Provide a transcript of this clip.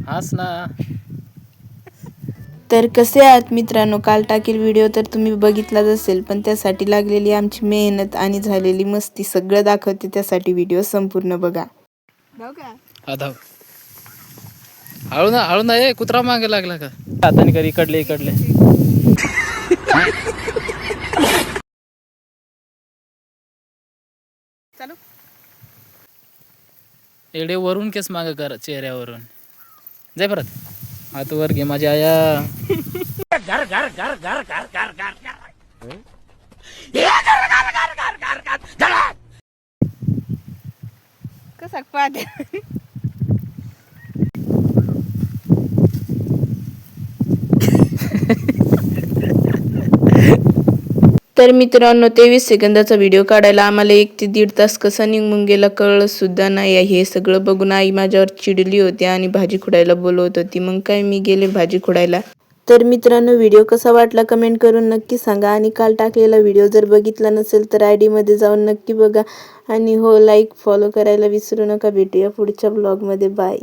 हाच ना. तर कसे आहात मित्रांनो, काल टाकेल व्हिडिओ तर तुम्ही बघितलाच असेल, पण त्यासाठी लागलेली आमची मेहनत आणि झालेली मस्ती सगळं दाखवते, त्यासाठी व्हिडिओ संपूर्ण बघा. धाव. हळू ना ये, कुत्रा मागे लागला का? हाताने कर, इकडले इकडले. चालू एडे वरून केस मागे कर, चेहऱ्यावरून. जाय परत. हात वर घे माझ्या आया. कसा पाहते. तर मित्रांनो, 23 सेकंदाचा व्हिडिओ काढायला आम्हाला 1 ते 1.5 तास कसा निघून गेला कळलं सुद्धा नाही. हे सगळं बघून आई माझ्यावर चिडली होती आणि भाजी खुडायला बोलवत होती. मग काय मी गेले भाजी खुडायला. तर मित्रांनो, व्हिडिओ कसा वाटला कमेंट करून नक्की सांगा आणि काल टाकलेला व्हिडिओ जर बघितला नसेल तर ID मध्ये जाऊन नक्की बघा आणि हो, लाईक फॉलो करायला विसरू नका. भेटूया पुढच्या ब्लॉगमध्ये. बाय.